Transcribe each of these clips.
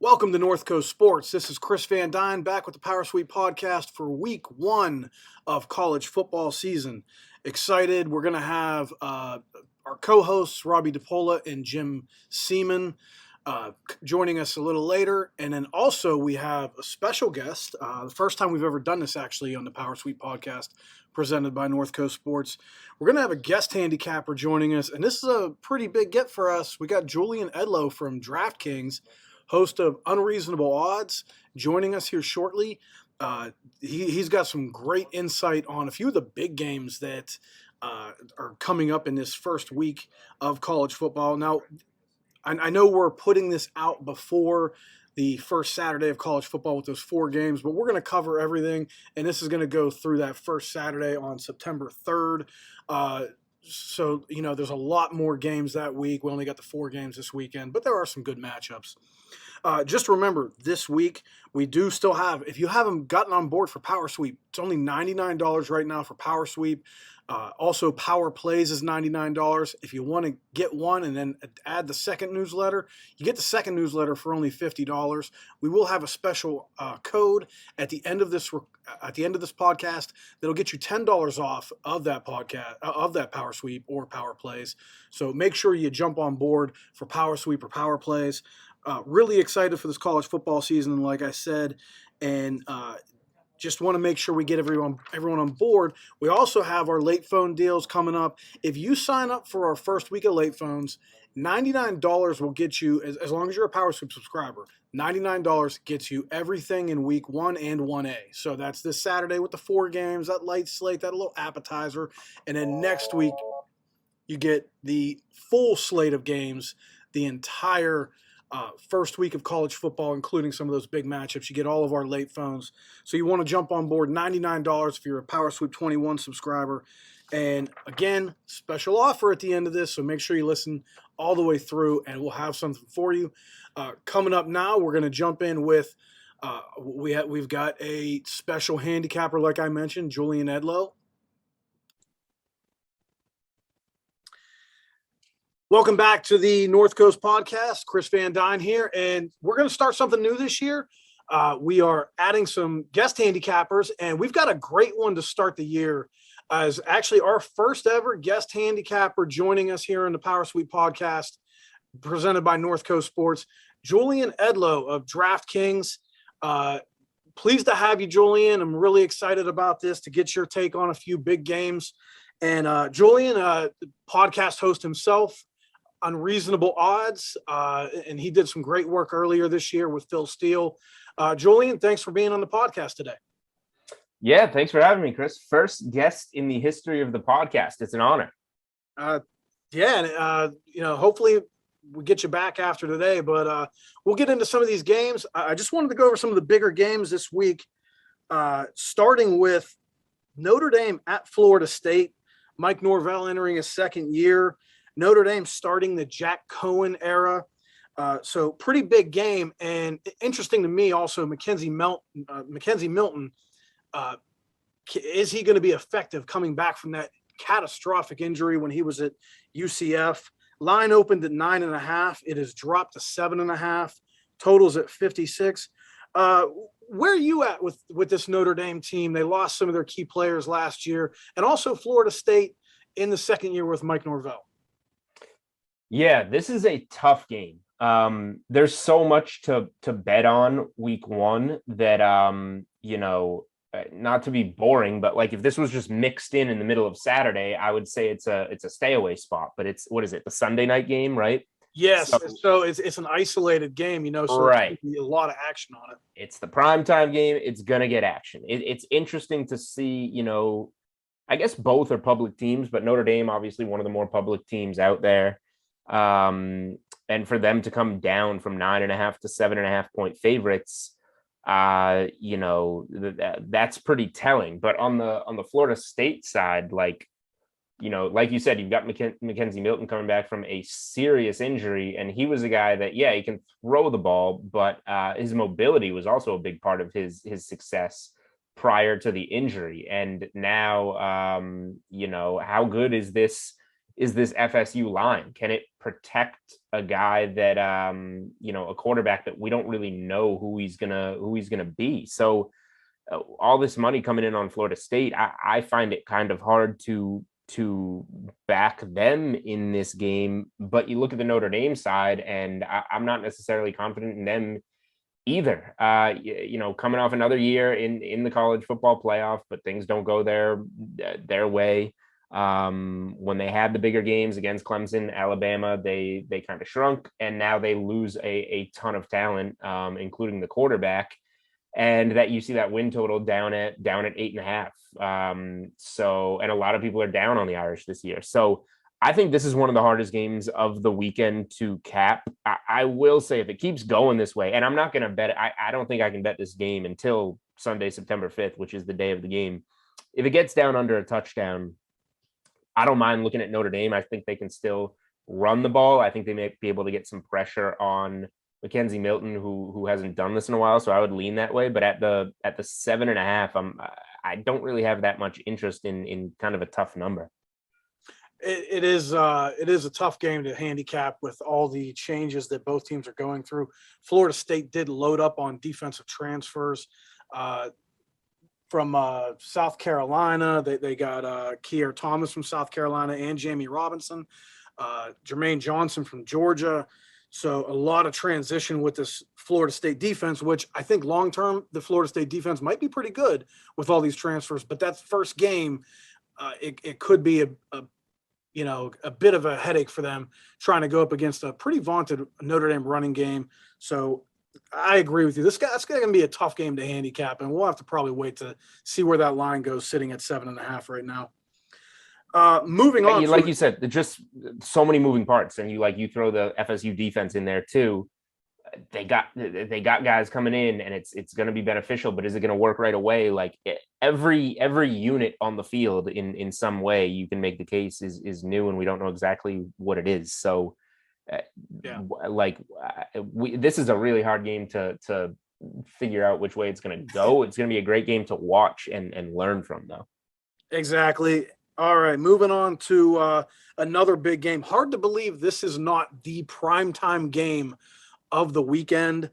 Welcome to North Coast Sports. This is Chris Van Dyne back with the Power Sweep podcast for week one of college football season. Excited. We're going to have our co-hosts, Robbie DePola and Jim Seaman, joining us a little later. And then also we have a special guest, the first time we've ever done this actually on the Power Sweep podcast presented by North Coast Sports. We're going to have a guest handicapper joining us, and this is a pretty big get for us. We got Julian Edlow from DraftKings, host of Unreasonable Odds, joining us here shortly. He's got some great insight on a few of the big games that are coming up in this first week of college football. Now, I know we're putting this out before the first Saturday of college football with those four games, but we're going to cover everything, and this is going to go through that first Saturday on September 3rd. So, there's a lot more games that week. We only got the four games this weekend, but there are some good matchups. Just remember, this week, we do still have, if you haven't gotten on board for Power Sweep, it's only $99 right now for Power Sweep. Also, Power Plays is $99. If you want to get one and then add the second newsletter, you get the second newsletter for only $50. We will have a special code at the end of this podcast that'll get you $10 off of that podcast, of that Power Sweep or Power Plays. So make sure you jump on board for Power Sweep or Power Plays. Really excited for this college football season, like I said, and just want to make sure we get everyone on board. We also have our late phone deals coming up. If you sign up for our first week of late phones, $99 will get you, as long as you're a Power Sweep subscriber, $99 gets you everything in week 1 and 1A. So that's this Saturday with the four games, that light slate, that little appetizer. And then next week, you get the full slate of games, the entire first week of college football, including some of those big matchups. You get all of our late phones. So you want to jump on board, $99 if you're a Power Sweep 21 subscriber. And again, special offer at the end of this, so make sure you listen all the way through, and we'll have something for you. Coming up now, we're going to jump in with, we've got a special handicapper, like I mentioned, Julian Edlow. Welcome back to the North Coast podcast. Chris Van Dyne here, and we're going to start something new this year. We are adding some guest handicappers, and we've got a great one to start the year as actually our first ever guest handicapper joining us here on the Power Sweep podcast presented by North Coast Sports, Julian Edlow of DraftKings. Pleased to have you, Julian. I'm really excited about this to get your take on a few big games. And Julian, podcast host himself, Unreasonable Odds, and he did some great work earlier this year with Phil Steele. Julian, thanks for being on the podcast today. Yeah, thanks for having me, Chris. First guest in the history of the podcast. It's an honor. Hopefully we get you back after today, but we'll get into some of these games. I just wanted to go over some of the bigger games this week, starting with Notre Dame at Florida State. Mike Norvell entering his second year. Notre Dame starting the Jack Cohen era. So pretty big game. And interesting to me also, Mackenzie Milton, is he going to be effective coming back from that catastrophic injury when he was at UCF? Line opened at 9.5. It has dropped to 7.5. Totals at 56. Where are you at with this Notre Dame team? They lost some of their key players last year, and also Florida State in the second year with Mike Norvell. Yeah, this is a tough game. There's so much to bet on week one that, not to be boring, but like if this was just mixed in the middle of Saturday, I would say it's a stay away spot. But it's, what is it, the Sunday night game, right? Yes, so it's an isolated game, so right. There'll be a lot of action on it. It's the primetime game. It's going to get action. It's interesting to see, I guess both are public teams, but Notre Dame, obviously one of the more public teams out there. And for them to come down from 9.5 to 7.5 point favorites, that's pretty telling. But on the Florida State side, like you said, you've got Mackenzie Milton coming back from a serious injury, and he was a guy that, he can throw the ball, but his mobility was also a big part of his success prior to the injury. And now, how good is this is this FSU line. Can it protect a guy that a quarterback that we don't really know who he's gonna be? So all this money coming in on Florida State, I find it kind of hard to back them in this game. But you look at the Notre Dame side, and I'm not necessarily confident in them either. Coming off another year in the college football playoff, but things don't go their way. When they had the bigger games against Clemson, Alabama, they kind of shrunk, and now they lose a ton of talent, including the quarterback, and that you see that win total down at 8.5. So, and a lot of people are down on the Irish this year. So I think this is one of the hardest games of the weekend to cap. I will say, if it keeps going this way, and I'm not going to bet it, I don't think I can bet this game until Sunday, September 5th, which is the day of the game. If it gets down under a touchdown, I don't mind looking at Notre Dame. I think they can still run the ball. I think they may be able to get some pressure on Mackenzie Milton, who hasn't done this in a while. So I would lean that way. But at the 7.5, I don't really have that much interest in kind of a tough number. It is a tough game to handicap with all the changes that both teams are going through. Florida State did load up on defensive transfers from South Carolina. They got Keir Thomas from South Carolina and Jamie Robinson, Jermaine Johnson from Georgia. So a lot of transition with this Florida State defense, which I think long-term the Florida State defense might be pretty good with all these transfers. But that first game, it could be a bit of a headache for them trying to go up against a pretty vaunted Notre Dame running game. So I agree with you. That's going to be a tough game to handicap, and we'll have to probably wait to see where that line goes, sitting at 7.5 right now. Moving on, like you said, just so many moving parts, and you throw the FSU defense in there too. They got guys coming in, and it's going to be beneficial, but is it going to work right away? Like every unit on the field in some way, you can make the case is new, and we don't know exactly what it is. So, this is a really hard game to figure out which way it's going to go. It's going to be a great game to watch and learn from, though. Exactly. All right, moving on to another big game. Hard to believe this is not the primetime game of the weekend.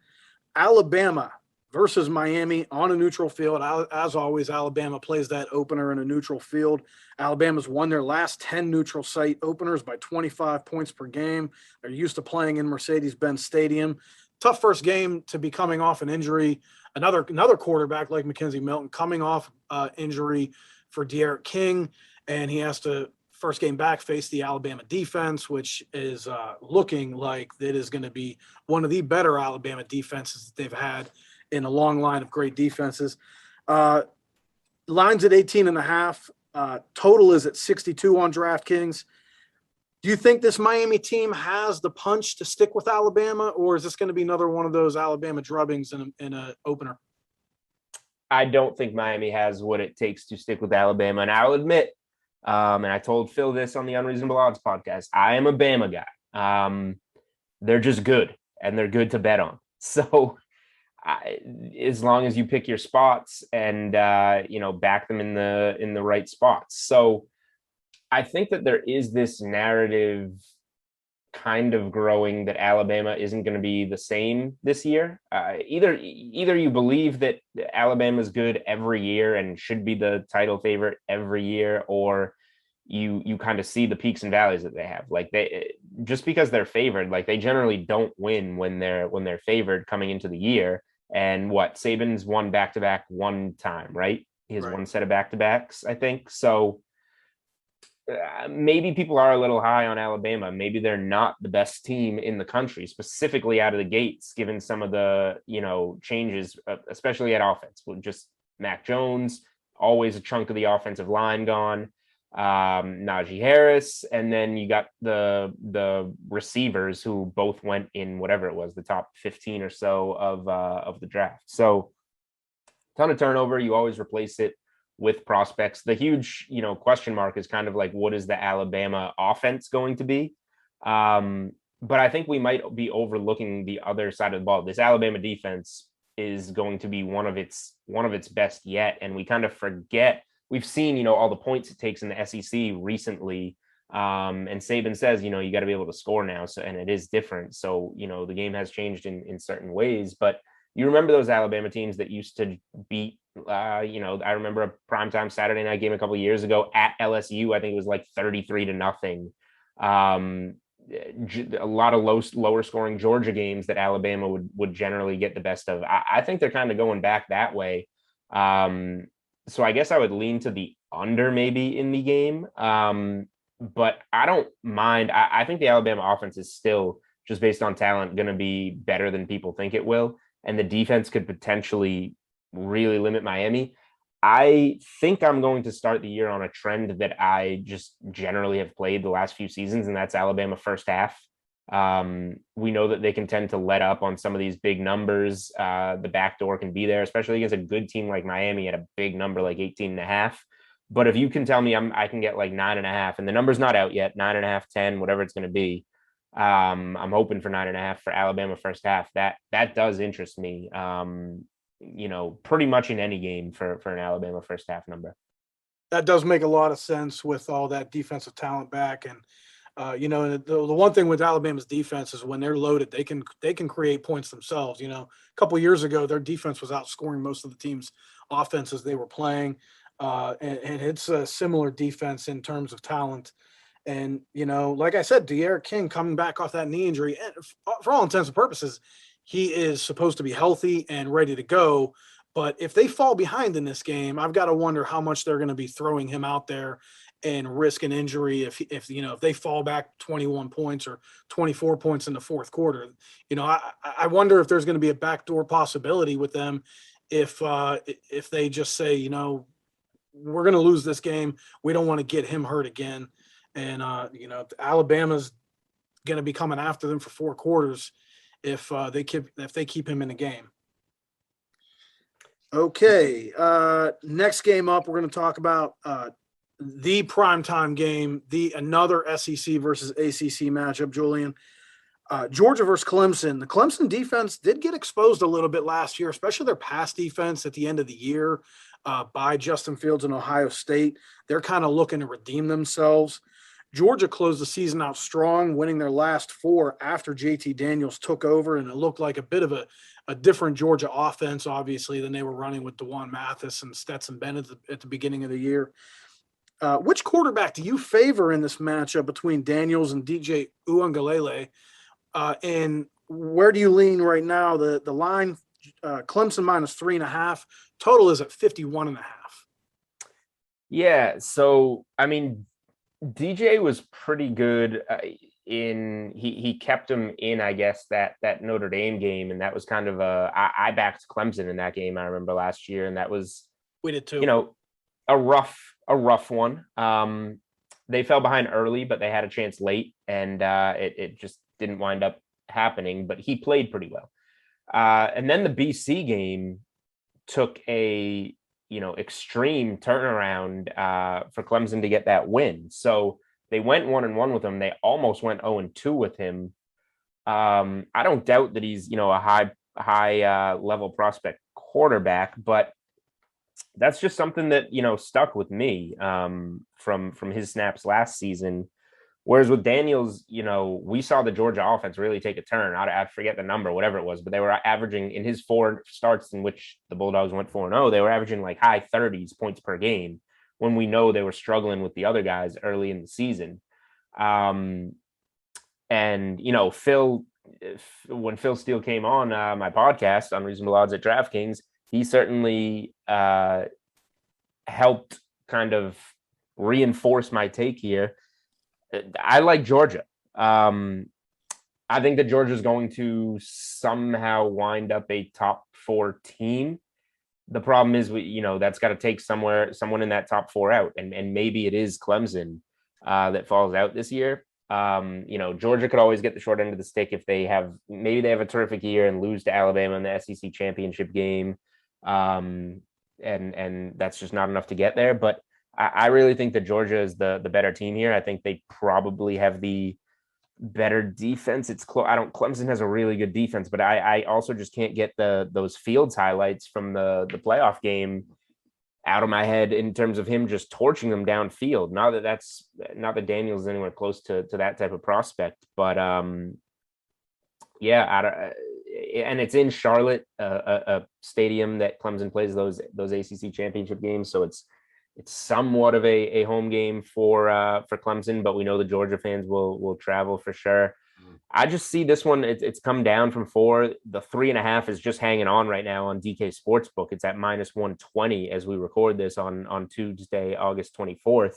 Alabama versus Miami on a neutral field. As always, Alabama plays that opener in a neutral field. Alabama's won their last 10 neutral site openers by 25 points per game. They're used to playing in Mercedes-Benz Stadium. Tough first game to be coming off an injury. Another quarterback like Mackenzie Milton coming off injury for De'Aaron King, and he has to, first game back, face the Alabama defense, which is looking like it is going to be one of the better Alabama defenses that they've had in a long line of great defenses. Line's at 18.5. Total is at 62 on DraftKings. Do you think this Miami team has the punch to stick with Alabama, or is this going to be another one of those Alabama drubbings in an opener? I don't think Miami has what it takes to stick with Alabama. And I'll admit, and I told Phil this on the Unreasonable Odds podcast, I am a Bama guy. They're just good, and they're good to bet on. So as long as you pick your spots and, back them in the right spots. So I think that there is this narrative kind of growing that Alabama isn't going to be the same this year. Either you believe that Alabama is good every year and should be the title favorite every year, or you kind of see the peaks and valleys that they have. Like, they just because they're favored, like, they generally don't win when they're favored coming into the year. And Saban's won back-to-back one time, right? He has one set of back-to-backs, I think. So maybe people are a little high on Alabama. Maybe they're not the best team in the country, specifically out of the gates, given some of the, changes, especially at offense. With just Mac Jones, always a chunk of the offensive line gone, Najee Harris, and then you got the receivers who both went in whatever it was, the top 15 or so of the draft. So ton of turnover. You always replace it with prospects. The huge, question mark is kind of like, what is the Alabama offense going to be? But I think we might be overlooking the other side of the ball. This Alabama defense is going to be one of its best yet. And we kind of forget, we've seen, all the points it takes in the SEC recently. And Saban says, you got to be able to score now. So, and it is different. So, the game has changed in certain ways, but you remember those Alabama teams that used to beat, I remember a primetime Saturday night game a couple of years ago at LSU. I think it was like 33-0. A lot of lower scoring Georgia games that Alabama would generally get the best of. I think they're kind of going back that way. So I guess I would lean to the under maybe in the game. But I don't mind. I think the Alabama offense is still, just based on talent, going to be better than people think it will. And the defense could potentially really limit Miami. I think I'm going to start the year on a trend that I just generally have played the last few seasons, and that's Alabama first half. We know that they can tend to let up on some of these big numbers. The back door can be there, especially against a good team like Miami at a big number like 18.5. But if you can tell me I can get like 9.5, and the number's not out yet, 9.5, 10, whatever it's going to be. I'm hoping for 9.5 for Alabama first half. That does interest me. Pretty much in any game for an Alabama first half number. That does make a lot of sense with all that defensive talent back. And, the one thing with Alabama's defense is when they're loaded, they can create points themselves. A couple of years ago, their defense was outscoring most of the team's offenses they were playing. And it's a similar defense in terms of talent. And, like I said, De'Aaron King coming back off that knee injury, and for all intents and purposes, he is supposed to be healthy and ready to go. But if they fall behind in this game, I've got to wonder how much they're going to be throwing him out there and risk an injury if they fall back 21 points or 24 points in the fourth quarter. I wonder if there's going to be a backdoor possibility with them if they just say, we're going to lose this game. We don't want to get him hurt again. And, Alabama's going to be coming after them for 4 quarters if they keep him in the game. Okay. Next game up, we're going to talk about the primetime game, another SEC versus ACC matchup, Julian. Georgia versus Clemson. The Clemson defense did get exposed a little bit last year, especially their pass defense at the end of the year by Justin Fields and Ohio State. They're kind of looking to redeem themselves. Georgia closed the season out strong, winning their last 4 after JT Daniels took over, and it looked like a bit of a different Georgia offense, obviously, than they were running with DeJuan Mathis and Stetson Bennett at the beginning of the year. Which quarterback do you favor in this matchup between Daniels and DJ Uiagalelei? And where do you lean right now? The line, Clemson -3.5, total is at 51.5. Yeah. So, I mean, DJ was pretty good he kept him in, I guess, that Notre Dame game. And that was kind of I backed Clemson in that game. I remember last year. And that was, we did too, a rough one. They fell behind early, but they had a chance late, and it just didn't wind up happening, but he played pretty well. And then the BC game took a, extreme turnaround for Clemson to get that win. So they went 1-1 with him. They almost went 0-2 with him. I don't doubt that he's, a high level prospect quarterback, but that's just something that, stuck with me from his snaps last season. Whereas with Daniels, we saw the Georgia offense really take a turn. I forget the number, whatever it was, but they were averaging in his 4 starts in which the Bulldogs went 4-0, they were averaging like high 30s points per game when we know they were struggling with the other guys early in the season. And, when Phil Steele came on my podcast, Unreasonable Odds at DraftKings, he certainly helped kind of reinforce my take here. I like Georgia. I think that Georgia is going to somehow wind up a top 4 team. The problem is, that's got to take someone in that top 4 out, and maybe it is Clemson that falls out this year. Georgia could always get the short end of the stick if they have a terrific year and lose to Alabama in the SEC championship game, and that's just not enough to get there. But I really think that Georgia is the better team here. I think they probably have the better defense. Clemson has a really good defense, but I also just can't get those Fields highlights from the playoff game out of my head in terms of him just torching them downfield. Not that Daniels is anywhere close to that type of prospect, but yeah, and it's in Charlotte, a stadium that Clemson plays those ACC championship games, so it's somewhat of a home game for Clemson, but we know the Georgia fans will travel for sure. I just see this one. It's come down from 4. The 3.5 is just hanging on right now on DK Sportsbook. It's at -120 as we record this on Tuesday, August 24th.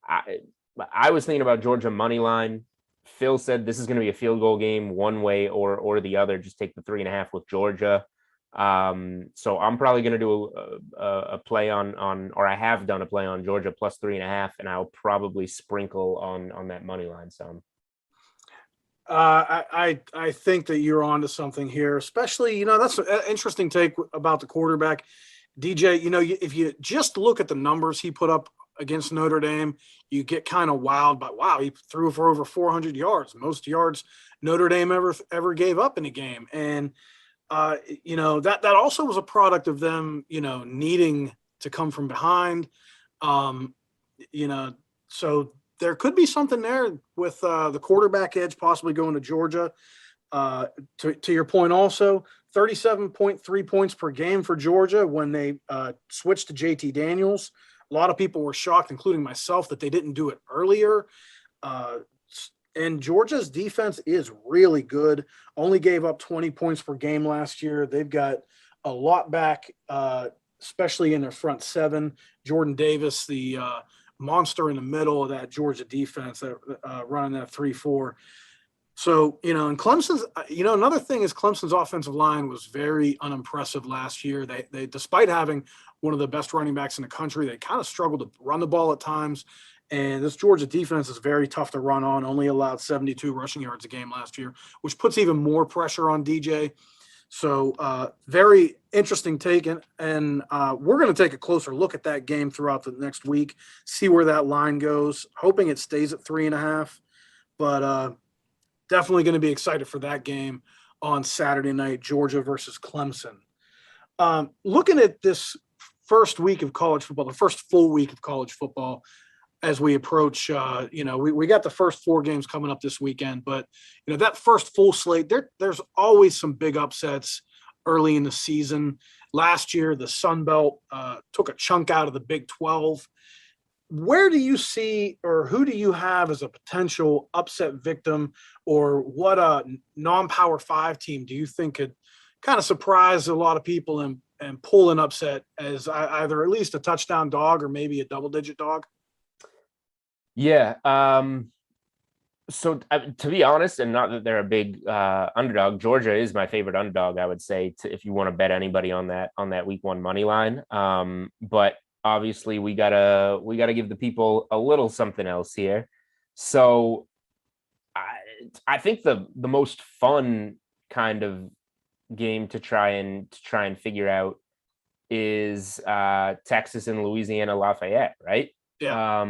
I was thinking about Georgia money line. Phil said this is going to be a field goal game one way or the other. Just take the 3.5 with Georgia. So I'm probably going to do a play on, or I have done a play on Georgia plus 3.5, and I'll probably sprinkle on that money line some. I think that you're onto something here, especially, that's an interesting take about the quarterback. DJ, if you just look at the numbers he put up against Notre Dame, you get kind of wowed by, wow, he threw for over 400 yards, most yards Notre Dame ever gave up in a game. And, that also was a product of them, needing to come from behind. So there could be something there with the quarterback edge possibly going to Georgia. To your point also, 37.3 points per game for Georgia when they switched to JT Daniels. A lot of people were shocked, including myself, that they didn't do it earlier. And Georgia's defense is really good. Only gave up 20 points per game last year. They've got a lot back, especially in their front seven. Jordan Davis, the monster in the middle of that Georgia defense, running that 3-4. So, and Clemson's, another thing is Clemson's offensive line was very unimpressive last year. They despite having one of the best running backs in the country, they kind of struggled to run the ball at times. And this Georgia defense is very tough to run on, only allowed 72 rushing yards a game last year, which puts even more pressure on DJ. So very interesting take. And we're going to take a closer look at that game throughout the next week, see where that line goes, hoping it stays at 3.5. But definitely going to be excited for that game on Saturday night, Georgia versus Clemson. Looking at this first week of college football, the first full week of college football, as we approach, we got the first 4 games coming up this weekend, but, that first full slate, there's always some big upsets early in the season. Last year, the Sun Belt took a chunk out of the Big 12. Where do you see, or who do you have as a potential upset victim, or what a non-Power 5 team do you think could kind of surprise a lot of people and pull an upset as either at least a touchdown dog or maybe a double-digit dog? Yeah. So to be honest, and not that they're a big underdog, Georgia is my favorite underdog, I would say, if you want to bet anybody on that week 1 money line. But obviously we gotta give the people a little something else here. So I think the most fun kind of game to try and figure out is Texas and Louisiana Lafayette, right? Yeah.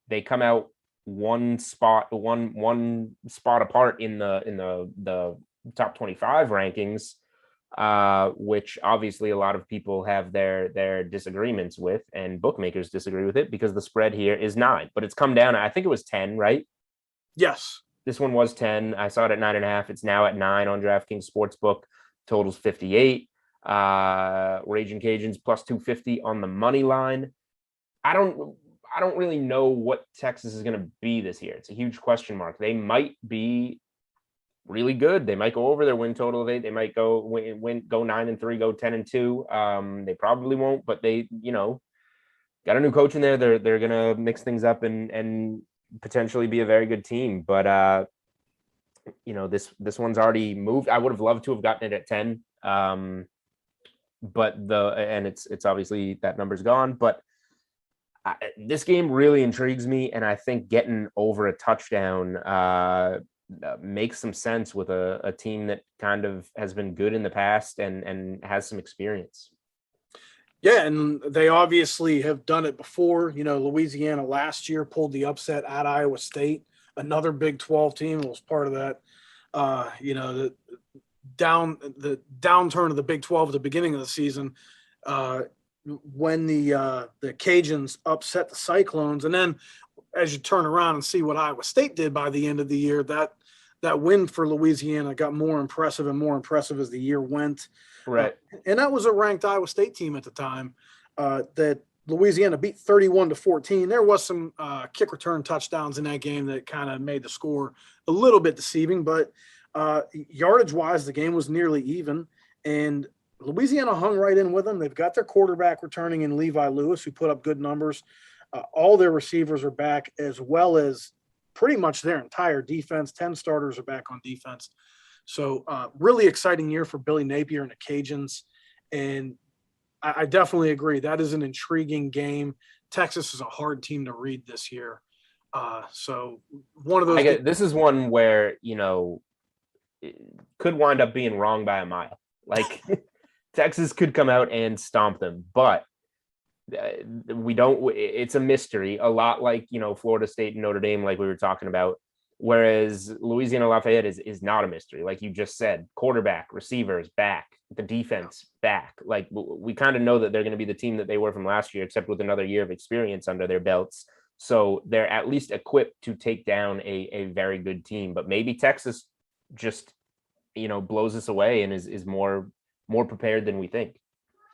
They come out one spot apart in the top 25 rankings, which obviously a lot of people have their disagreements with, and bookmakers disagree with it because the spread here is 9, but it's come down. I think it was 10, right? Yes. This one was 10. I saw it at 9.5. It's now at 9 on DraftKings Sportsbook. Totals 58. Raging Cajuns plus 250 on the money line. I don't really know what Texas is going to be this year. It's a huge question mark. They might be really good. They might go over their win total of 8. They might go 9-3, go 10-2. They probably won't, but they, got a new coach in there. They're going to mix things up and potentially be a very good team. But this one's already moved. I would have loved to have gotten it at 10. But it's obviously that number's gone, but this game really intrigues me, and I think getting over a touchdown makes some sense with a team that kind of has been good in the past and has some experience. Yeah, and they obviously have done it before. Louisiana last year pulled the upset at Iowa State, another Big 12 team was part of that. The downturn of the Big 12 at the beginning of the season. when the Cajuns upset the Cyclones, and then as you turn around and see what Iowa State did by the end of the year, that win for Louisiana got more impressive and more impressive as the year went. Right. And that was a ranked Iowa State team at the time that Louisiana beat 31-14. There was some kick return touchdowns in that game that kind of made the score a little bit deceiving, but yardage-wise, the game was nearly even, and Louisiana hung right in with them. They've got their quarterback returning in Levi Lewis, who put up good numbers. All their receivers are back, as well as pretty much their entire defense. 10 starters are back on defense. So really exciting year for Billy Napier and the Cajuns. And I definitely agree. That is an intriguing game. Texas is a hard team to read this year. So one of those. This is one where, it could wind up being wrong by a mile. Like Texas could come out and stomp them, but we don't. It's a mystery, a lot like Florida State and Notre Dame, like we were talking about. Whereas Louisiana Lafayette is not a mystery, like you just said. Quarterback, receivers back, the defense back. Like we kind of know that they're going to be the team that they were from last year, except with another year of experience under their belts. So they're at least equipped to take down a very good team. But maybe Texas just blows us away and is more prepared than we think.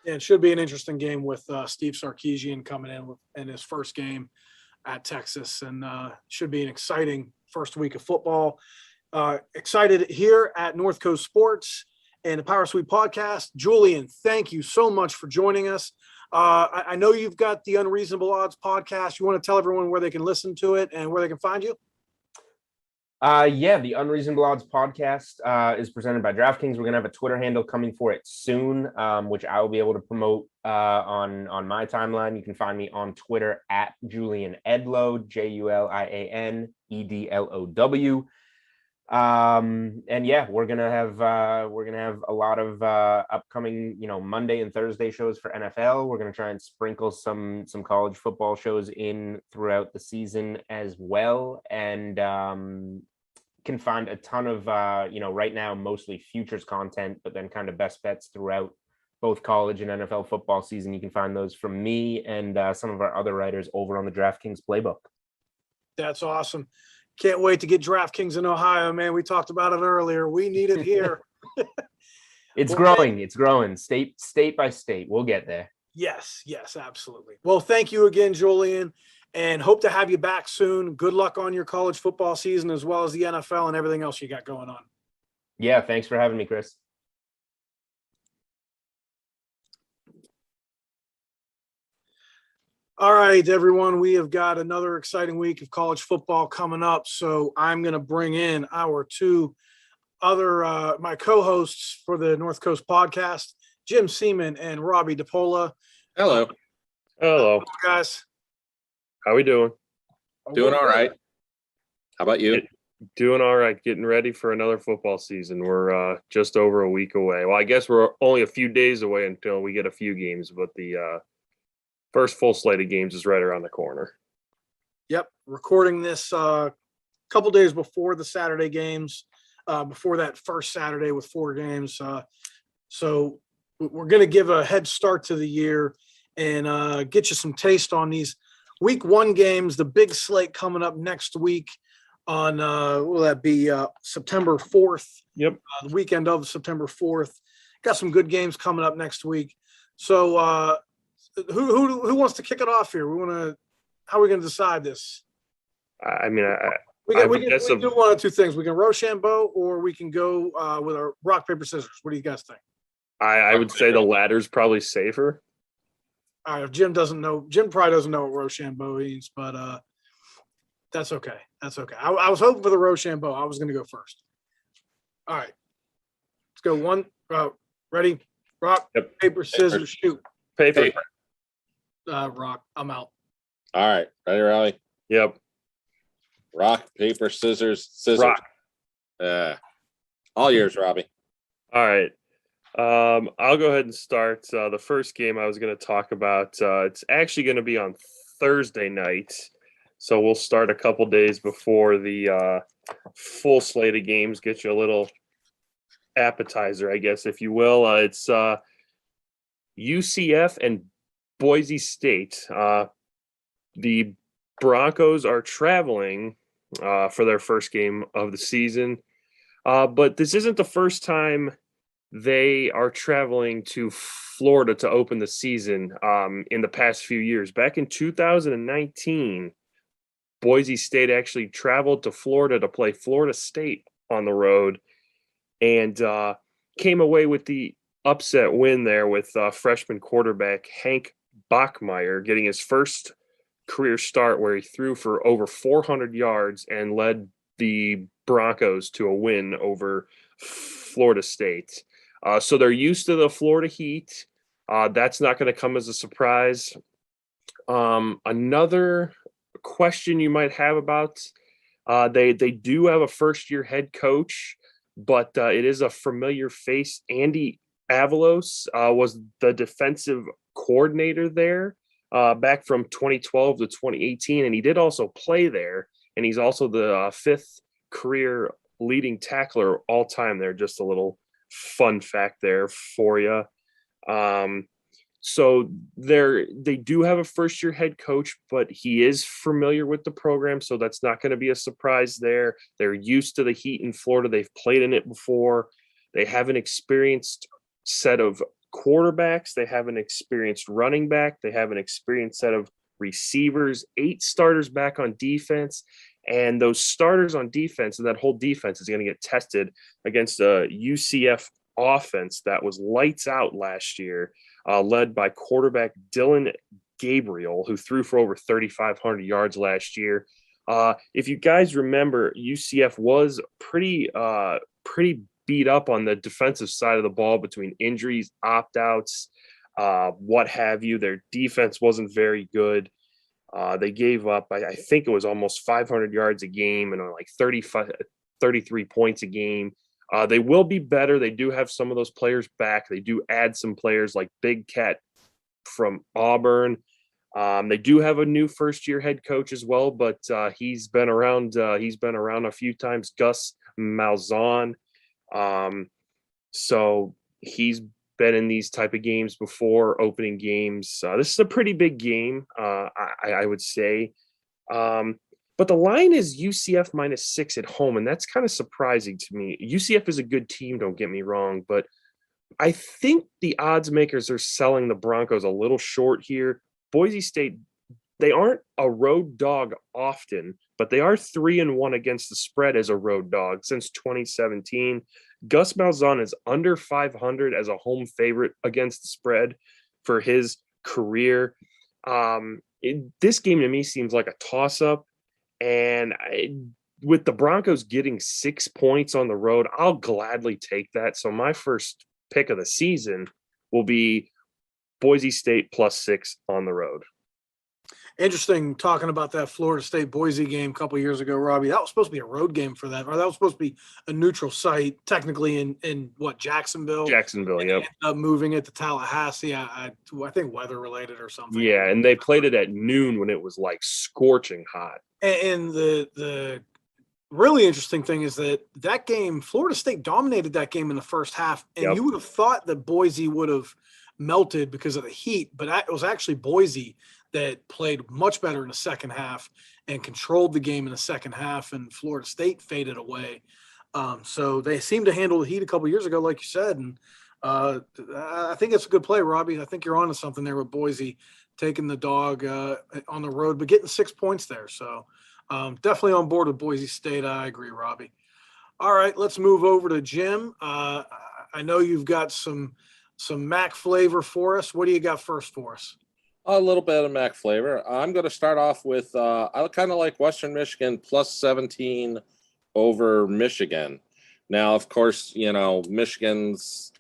Yeah, it should be an interesting game with Steve Sarkisian coming in his first game at Texas, and should be an exciting first week of football. Excited here at North Coast Sports and the Power Sweep podcast. Julian, thank you so much for joining us. I know you've got the Unreasonable Odds podcast. You want to tell everyone where they can listen to it and where they can find you? The Unreasonable Odds podcast is presented by DraftKings. We're going to have a Twitter handle coming for it soon, which I will be able to promote on my timeline. You can find me on Twitter at Julian Edlow, JulianEdlow. We're gonna have a lot of upcoming Monday and Thursday shows for NFL. We're gonna try and sprinkle some college football shows in throughout the season as well, and can find a ton of right now mostly futures content, but then kind of best bets throughout both college and NFL football season. You can find those from me and some of our other writers over on the DraftKings playbook. That's awesome. Can't wait to get DraftKings in Ohio, man. We talked about it earlier. We need it here. It's growing. It's growing state by state. We'll get there. Yes, absolutely. Well, thank you again, Julian, and hope to have you back soon. Good luck on your college football season as well as the NFL and everything else you got going on. Yeah, thanks for having me, Chris. All right, everyone, we have got another exciting week of college football coming up. So I'm going to bring in our two other my co-hosts for the North Coast podcast, Jim Seaman and Robbie DePola. Hello. Hello, guys. how we doing? Doing all right. How about you? Doing all right. Getting ready for another football season. We're just over a week away. Well, I guess we're only a few days away until we get a few games, but the first full slate of games is right around the corner. Yep, recording this a couple days before the Saturday games, before that first Saturday with 4 games. So we're going to give a head start to the year and get you some taste on these week 1 games, the big slate coming up next week on, will that be September 4th? Yep. The weekend of September 4th. Got some good games coming up next week. So who wants to kick it off here? How are we going to decide this? I mean, We can do one of two things. We can Rochambeau or we can go with our rock, paper, scissors. What do you guys think? I would say the latter's probably safer. All right, if Jim probably doesn't know what Rochambeau means, but that's okay. That's okay. I was hoping for the Rochambeau. I was going to go first. All right. Let's go one. Ready? Rock, Yep. paper, scissors, shoot. Paper. Rock. I'm out. All right. Ready, Raleigh? Yep. Rock, paper, scissors. Rock. All yours, Robbie. All right. I'll go ahead and start. The first game I was going to talk about, it's actually going to be on Thursday night. So we'll start a couple days before the full slate of games, get you a little appetizer, I guess, if you will. It's Ucf and Boise State. The Broncos are traveling for their first game of the season, but this isn't the first time they are traveling to Florida to open the season in the past few years. Back in 2019, Boise State actually traveled to Florida to play Florida State on the road and came away with the upset win there with freshman quarterback Hank Bachmeier getting his first career start where he threw for over 400 yards and led the Broncos to a win over Florida State. So they're used to the Florida heat. That's not going to come as a surprise. Another question you might have about they do have a first-year head coach, but it is a familiar face. Andy Avalos was the defensive coordinator there back from 2012 to 2018, and he did also play there, and he's also the fifth career leading tackler all time there. Just a little fun fact there for you. So they do have a first year head coach, but he is familiar with the program, so that's not going to be a surprise there. They're used to the heat in Florida. They've played in it before. They have an experienced set of quarterbacks. They have an experienced running back. They have an experienced set of receivers, 8 starters back on defense. And those starters on defense and that whole defense is going to get tested against a UCF offense that was lights out last year, led by quarterback Dylan Gabriel, who threw for over 3,500 yards last year. If you guys remember, UCF was pretty beat up on the defensive side of the ball between injuries, opt-outs, what have you. Their defense wasn't very good. They gave up, I think it was almost 500 yards a game and like 33 points a game. They will be better. They do have some of those players back. They do add some players like Big Cat from Auburn. They do have a new first-year head coach as well, but he's been around. He's been around a few times. Gus Malzahn. So he's been in these type of games before, opening games. This is a pretty big game, I would say. But the line is UCF -6 at home, and that's kind of surprising to me. UCF is a good team, don't get me wrong, but I think the odds makers are selling the Broncos a little short here. Boise State, they aren't a road dog often, but they are 3-1 against the spread as a road dog since 2017. Gus Malzahn is under 500 as a home favorite against the spread for his career. This game to me seems like a toss-up. And with the Broncos getting 6 points on the road, I'll gladly take that. So my first pick of the season will be Boise State +6 on the road. Interesting talking about that Florida State Boise game a couple years ago, Robbie. That was supposed to be a road game for them, or that was supposed to be a neutral site, technically in what, Jacksonville? Jacksonville, and yep. Ended up moving it to Tallahassee. I think weather related or something. Yeah, and they played it at noon when it was like scorching hot. And the really interesting thing is that game, Florida State dominated that game in the first half, and you would have thought that Boise would have melted because of the heat, but it was actually Boise that played much better in the second half and controlled the game in the second half, and Florida State faded away. So they seemed to handle the heat a couple years ago, like you said, and I think it's a good play, Robbie. I think you're onto something there with Boise taking the dog on the road, but getting 6 points there. So definitely on board with Boise State. I agree, Robbie. All right, let's move over to Jim. I know you've got some Mac flavor for us. What do you got first for us? A little bit of Mac flavor. I'm going to start off with I kind of like Western Michigan +17 over Michigan. Now, of course, Michigan's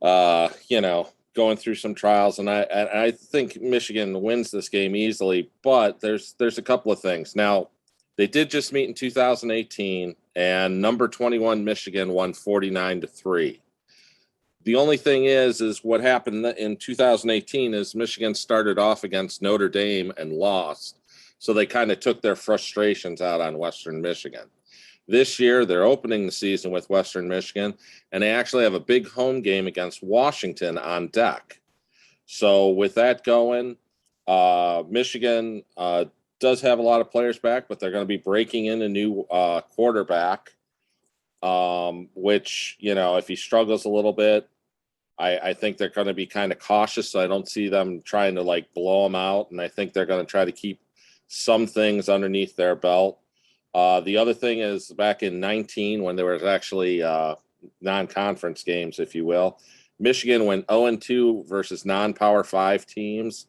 going through some trials, and I think Michigan wins this game easily. But there's a couple of things. Now, they did just meet in 2018, and number 21 Michigan won 49-3. The only thing is what happened in 2018 is Michigan started off against Notre Dame and lost. So they kind of took their frustrations out on Western Michigan. This year, they're opening the season with Western Michigan, and they actually have a big home game against Washington on deck. So with that going, Michigan does have a lot of players back, but they're going to be breaking in a new quarterback, which, if he struggles a little bit, I think they're going to be kind of cautious. So I don't see them trying to blow him out. And I think they're going to try to keep some things underneath their belt. The other thing is back in 19, when there was actually non-conference games, if you will, Michigan went 0-2 versus non-Power 5 teams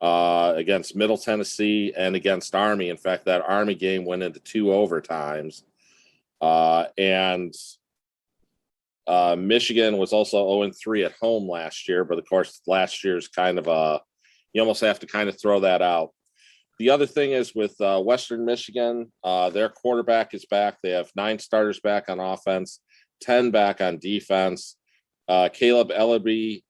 against Middle Tennessee and against Army. In fact, that Army game went into 2 overtimes. And Michigan was also 0-3 at home last year, but of course, last year's kind of you almost have to kind of throw that out. The other thing is with Western Michigan, their quarterback is back. They have 9 starters back on offense, 10 back on defense. Caleb Ellaby,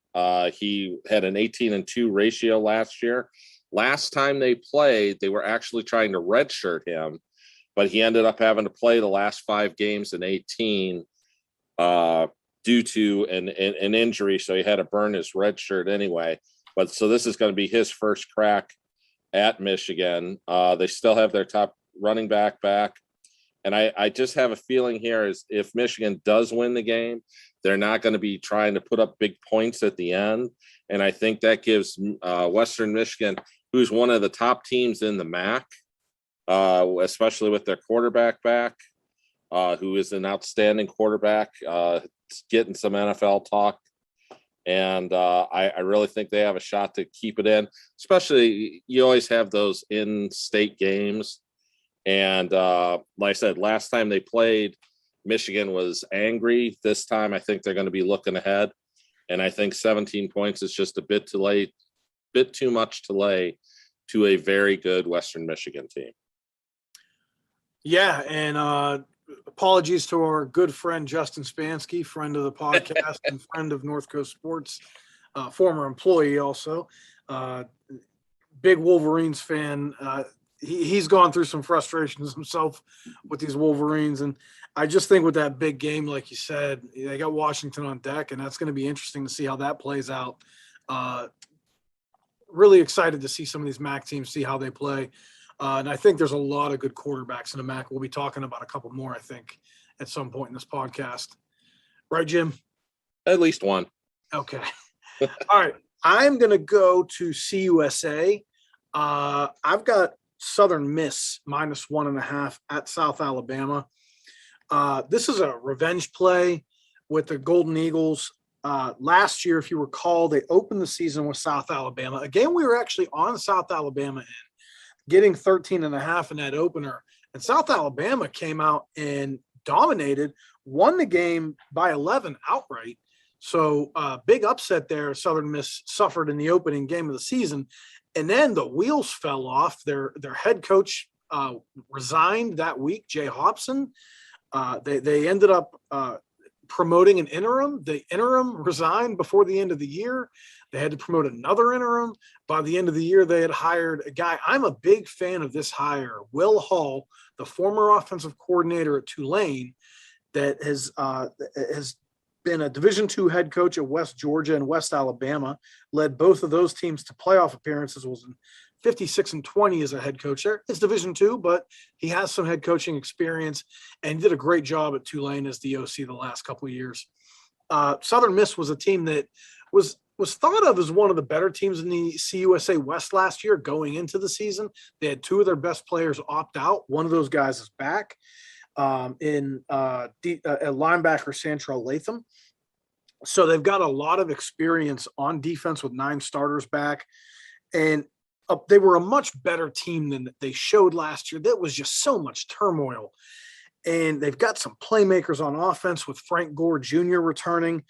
he had an 18-2 ratio last year. Last time they played, they were actually trying to redshirt him, but he ended up having to play the last 5 games in 18 due to an injury. So he had to burn his red shirt anyway. But so this is going to be his first crack at Michigan. They still have their top running back. And I just have a feeling here is if Michigan does win the game, they're not going to be trying to put up big points at the end. And I think that gives Western Michigan, who's one of the top teams in the MAC, especially with their quarterback back, who is an outstanding quarterback, getting some NFL talk. And I really think they have a shot to keep it in, especially you always have those in-state games. And like I said, last time they played, Michigan was angry. This time, I think they're going to be looking ahead. And I think 17 points is just a bit too much to lay to a very good Western Michigan team. Yeah, and apologies to our good friend Justin Spansky, friend of the podcast and friend of North Coast Sports, former employee also. Big Wolverines fan. He's gone through some frustrations himself with these Wolverines. And I just think with that big game, like you said, they got Washington on deck, and that's going to be interesting to see how that plays out. Really excited to see some of these MAC teams, see how they play. And I think there's a lot of good quarterbacks in the MAC. We'll be talking about a couple more, I think, at some point in this podcast. Right, Jim? At least one. Okay. All right. I'm going to go to CUSA. I've got Southern Miss -1.5 at South Alabama. This is a revenge play with the Golden Eagles. Last year, if you recall, they opened the season with South Alabama. Again, we were actually on South Alabama and getting 13.5 in that opener. And South Alabama came out and dominated, won the game by 11 outright. So big upset there. Southern Miss suffered in the opening game of the season. And then the wheels fell off. Their head coach resigned that week, Jay Hobson. They ended up promoting an interim. The interim resigned before the end of the year. They had to promote another interim. By the end of the year, they had hired a guy. I'm a big fan of this hire, Will Hall, the former offensive coordinator at Tulane, that has been a Division II head coach at West Georgia and West Alabama, led both of those teams to playoff appearances, was in 56-20 as a head coach there. It's Division II, but he has some head coaching experience and did a great job at Tulane as the OC the last couple of years. Southern Miss was a team that was thought of as one of the better teams in the CUSA West last year going into the season. They had 2 of their best players opt out. One of those guys is back in linebacker Santrell Latham. So they've got a lot of experience on defense with 9 starters back. And they were a much better team than they showed last year. That was just so much turmoil. And they've got some playmakers on offense with Frank Gore Jr. returning.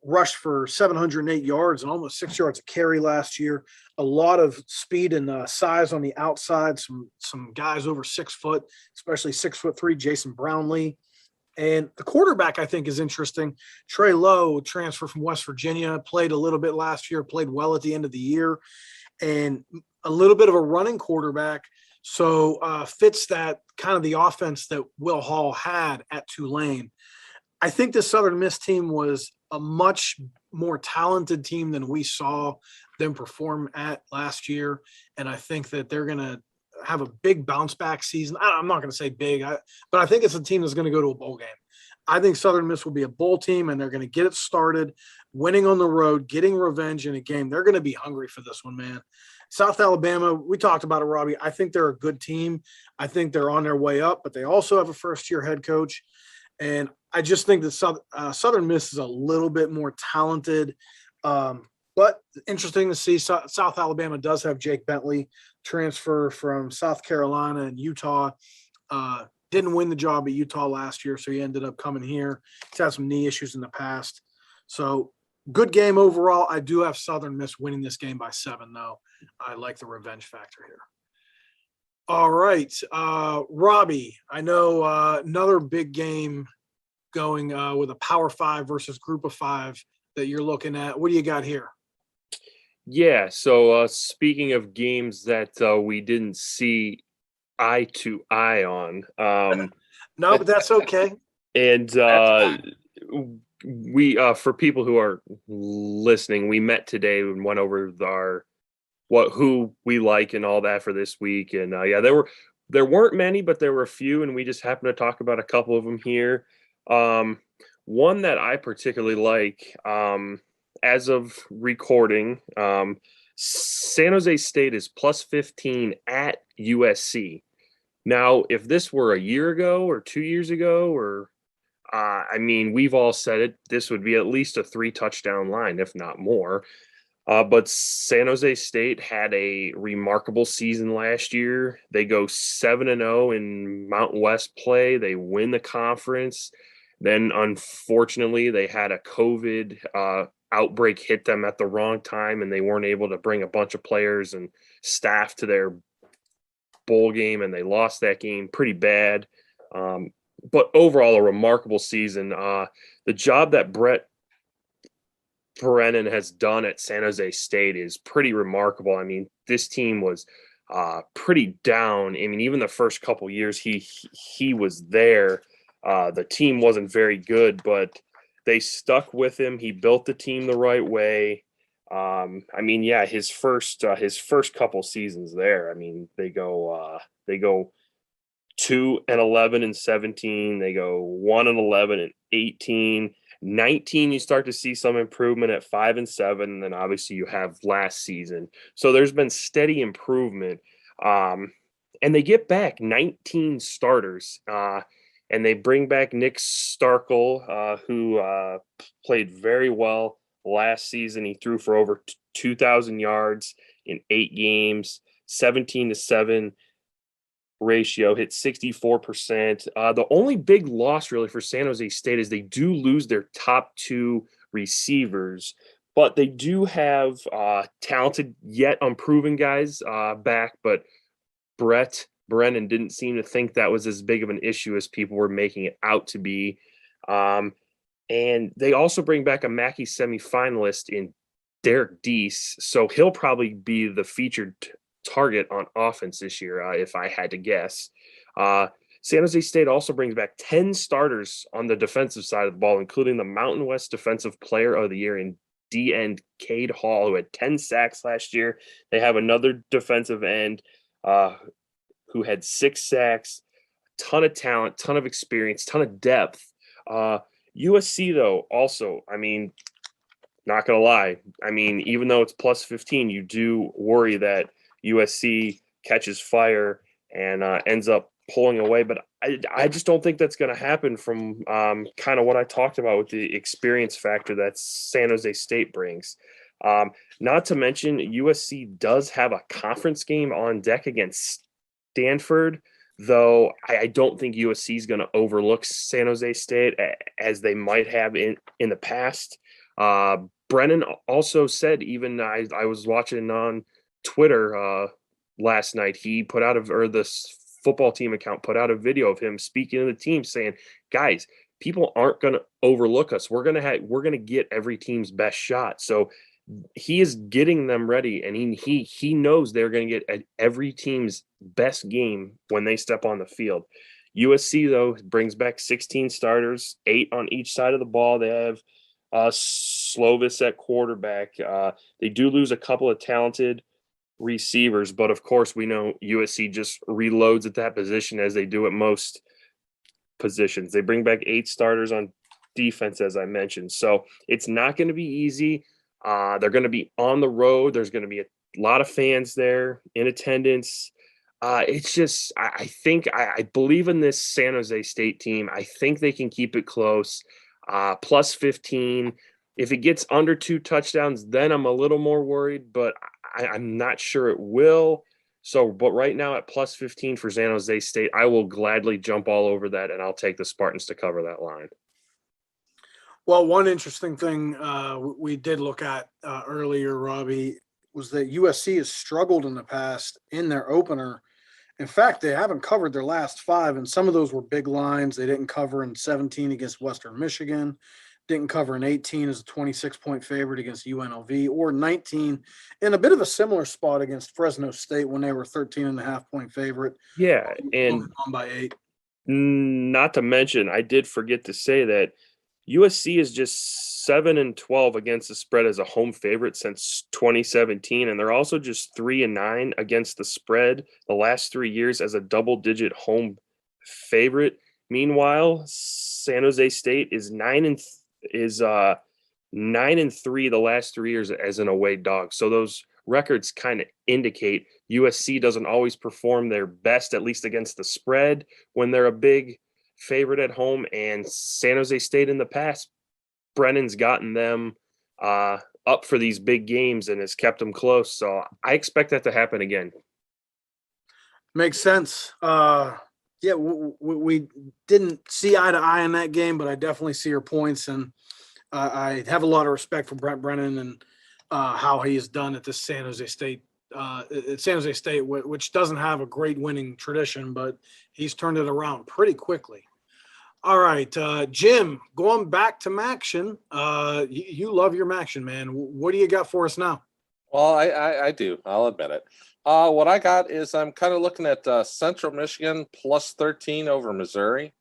Rushed for 708 yards and almost 6 yards a carry last year. A lot of speed and size on the outside. Some guys over 6 foot, especially 6'3", Jason Brownlee. And the quarterback, I think, is interesting. Trey Lowe, transfer from West Virginia, played a little bit last year, played well at the end of the year, and a little bit of a running quarterback. So fits that kind of the offense that Will Hall had at Tulane. I think the Southern Miss team was a much more talented team than we saw them perform at last year. And I think that they're going to have a big bounce back season. I'm not going to say big, but I think it's a team that's going to go to a bowl game. I think Southern Miss will be a bowl team, and they're going to get it started, winning on the road, getting revenge in a game. They're going to be hungry for this one, man. South Alabama, we talked about it, Robbie. I think they're a good team. I think they're on their way up, but they also have a first-year head coach. And I just think that Southern Miss is a little bit more talented. But interesting to see South Alabama does have Jake Bentley transfer from South Carolina and Utah. Didn't win the job at Utah last year, so he ended up coming here. He's had some knee issues in the past. So good game overall. I do have Southern Miss winning this game by 7, though. I like the revenge factor here. All right. Robbie, I know another big game going with a Power 5 versus Group of 5 that you're looking at. What do you got here? Yeah, so speaking of games that we didn't see eye to eye on. No, but that's okay. And we for people who are listening, we met today and went over who we like and all that for this week. And yeah, there weren't many, but there were a few, and we just happened to talk about a couple of them here. One that I particularly like, as of recording, San Jose State is plus 15 at USC. Now, if this were a year ago or 2 years ago, or I mean, we've all said it, this would be at least a 3-touchdown line, if not more. But San Jose State had a remarkable season last year. They go 7-0 in Mountain West play. They win the conference. Then, unfortunately, they had a COVID outbreak hit them at the wrong time, and they weren't able to bring a bunch of players and staff to their bowl game, and they lost that game pretty bad. But overall, a remarkable season. The job that Brett Brennan has done at San Jose State is pretty remarkable. I mean, this team was pretty down. I mean, even the first couple years he was there, the team wasn't very good, but they stuck with him. He built the team the right way. I mean, yeah, his first couple seasons there. I mean, they go 2-11 and 17. They go 1-11 and 18. 19, you start to see some improvement at 5-7, and then obviously you have last season. So there's been steady improvement. And they get back 19 starters. And they bring back Nick Starkel, who played very well last season. He threw for over 2,000 yards in 8 games, 17-7 ratio, hit 64%. The only big loss really for San Jose State is they do lose their top 2 receivers, but they do have talented yet unproven guys back. But Brett Brennan didn't seem to think that was as big of an issue as people were making it out to be. And they also bring back a Mackey semifinalist in Derek Deese, so he'll probably be the featured target on offense this year, if I had to guess. San Jose State also brings back 10 starters on the defensive side of the ball, including the Mountain West Defensive Player of the Year in D-end Cade Hall, who had 10 sacks last year. They have another defensive end who had 6 sacks, ton of talent, ton of experience, ton of depth. USC, though, also, I mean, not going to lie. I mean, even though it's plus 15, you do worry that USC catches fire and ends up pulling away. But I just don't think that's going to happen from kind of what I talked about with the experience factor that San Jose State brings. Not to mention, USC does have a conference game on deck against Stanford, though I don't think USC is going to overlook San Jose State as they might have in the past. Brennan also said, even I was watching on Twitter last night, he put out the football team account put out a video of him speaking to the team saying, guys, people aren't going to overlook us. We're going to get every team's best shot. So he is getting them ready, and he knows they're going to get every team's best game when they step on the field. USC, though, brings back 16 starters, 8 on each side of the ball. They have Slovis at quarterback. They do lose a couple of talented receivers, but of course we know USC just reloads at that position as they do at most positions. They bring back 8 starters on defense, as I mentioned. So it's not going to be easy. They're going to be on the road. There's going to be a lot of fans there in attendance. It's just, I believe in this San Jose State team. I think they can keep it close. Plus 15. If it gets under 2 touchdowns, then I'm a little more worried, but I'm not sure it will. So, but right now at plus 15 for San Jose State, I will gladly jump all over that, and I'll take the Spartans to cover that line. Well, one interesting thing we did look at earlier, Robbie, was that USC has struggled in the past in their opener. In fact, they haven't covered their last 5, and some of those were big lines. They didn't cover in 17 against Western Michigan, didn't cover in 18 as a 26-point favorite against UNLV, or 19 in a bit of a similar spot against Fresno State when they were 13.5-point favorite. Yeah, and on by 8. Not to mention, I did forget to say that USC is just 7-12 against the spread as a home favorite since 2017, and they're also just 3-9 against the spread the last 3 years as a double-digit home favorite. Meanwhile, San Jose State is 9-3 the last 3 years as an away dog. So those records kind of indicate USC doesn't always perform their best, at least against the spread, when they're a big favorite at home. And San Jose State in the past, Brennan's gotten them up for these big games and has kept them close. So I expect that to happen again. Makes sense. Yeah, we didn't see eye to eye in that game, but I definitely see your points, and I have a lot of respect for Brent Brennan and how he has done at this San Jose State. At San Jose State, which doesn't have a great winning tradition, but he's turned it around pretty quickly. All right, Jim, going back to Maction. You love your Maction, man. What do you got for us now? Well, I do. I'll admit it. What I got is I'm kind of looking at Central Michigan plus 13 over Missouri.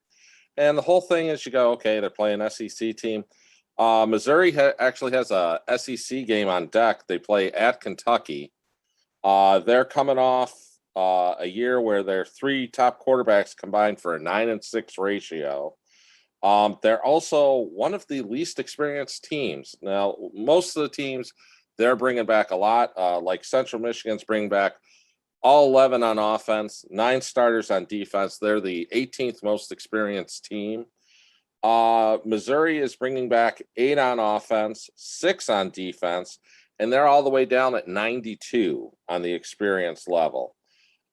And the whole thing is you go, okay, they're playing an SEC team. Missouri actually has a SEC game on deck. They play at Kentucky. They're coming off a year where their 3 top quarterbacks combined for a 9-6 ratio. They're also one of the least experienced teams. Now, most of the teams, they're bringing back a lot. Like Central Michigan's bringing back all 11 on offense, 9 starters on defense. They're the 18th most experienced team. Missouri is bringing back 8 on offense, 6 on defense, and they're all the way down at 92 on the experience level.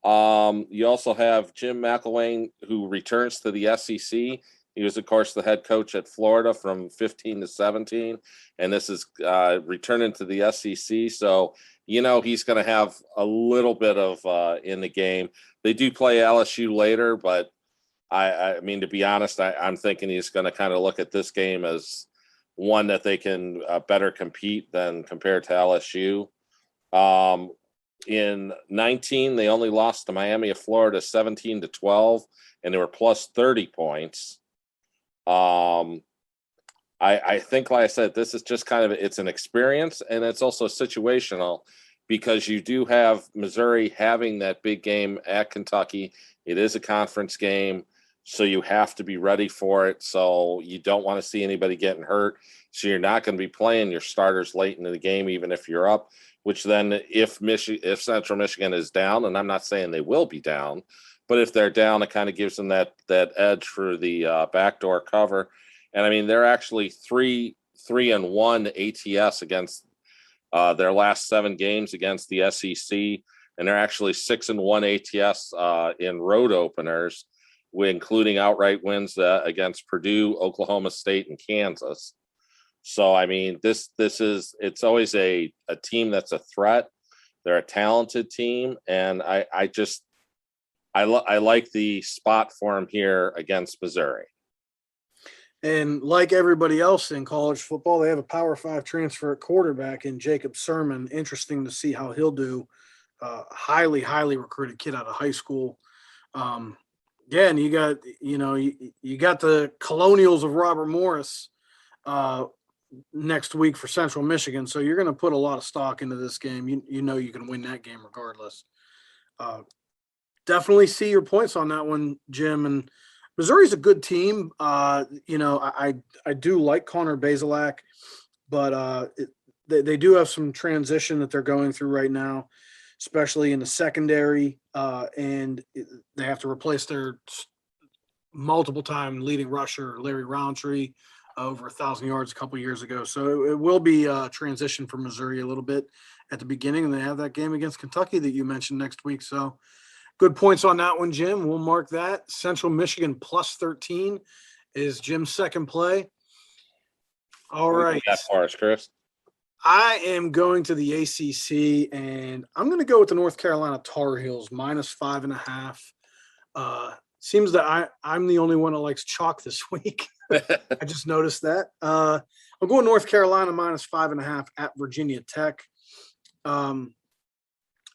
You also have Jim Mcelwain, who returns to the SEC. He was, of course, the head coach at Florida from 15 to 17, and this is returning to the SEC. So, you know, he's going to have a little bit of in the game. They do play LSU later, but I mean, to be honest, I'm thinking he's going to kind of look at this game as one that they can better compete than compared to LSU. In 19, they only lost to Miami of Florida 17-12, and they were plus 30 points. I think, like I said, this is just kind of, it's an experience, and it's also situational because you do have Missouri having that big game at Kentucky. It is a conference game, so you have to be ready for it. So you don't want to see anybody getting hurt. So you're not going to be playing your starters late into the game, even if you're up, which then if Central Michigan is down, and I'm not saying they will be down, but if they're down, it kind of gives them that edge for the backdoor cover. And I mean, they're actually 3-1 ATS against their last 7 games against the SEC, and they're actually 6-1 ATS in road openers, including outright wins against Purdue, Oklahoma State, and Kansas. So I mean, it's always a team that's a threat. They're a talented team, and I like the spot for them here against Missouri. And like everybody else in college football, they have a Power 5 transfer at quarterback in Jacob Sermon. Interesting to see how he'll do. Highly, highly recruited kid out of high school. Yeah, and you got the Colonials of Robert Morris next week for Central Michigan, so you're going to put a lot of stock into this game. You know you can win that game regardless. Definitely see your points on that one, Jim. And Missouri's a good team. I do like Connor Bazelak, but they do have some transition that they're going through right now, especially in the secondary, and they have to replace their multiple-time leading rusher, Larry Roundtree, over 1,000 yards a couple years ago. So it will be a transition for Missouri a little bit at the beginning, and they have that game against Kentucky that you mentioned next week. So good points on that one, Jim. We'll mark that. Central Michigan plus 13 is Jim's second play. All right. That for us, Chris. I am going to the ACC, and I'm going to go with the North Carolina Tar Heels minus 5.5. Seems that I'm the only one that likes chalk this week. I just noticed that. I'll go with North Carolina minus 5.5 at Virginia Tech. The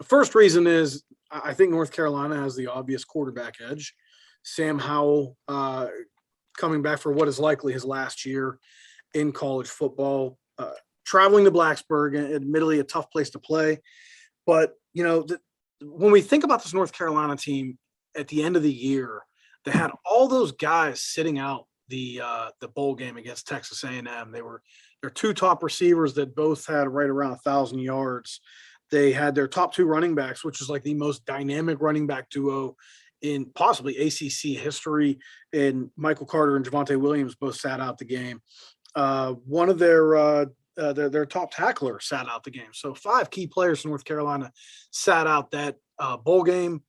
first reason is I think North Carolina has the obvious quarterback edge. Sam Howell coming back for what is likely his last year in college football. Traveling to Blacksburg, admittedly a tough place to play. But, when we think about this North Carolina team at the end of the year, they had all those guys sitting out the bowl game against Texas A&M. Their two top receivers that both had right around 1,000 yards. They had their top two running backs, which is like the most dynamic running back duo in possibly ACC history. And Michael Carter and Javonte Williams both sat out the game. One of their top tackler sat out the game. So 5 key players in North Carolina sat out that bowl game.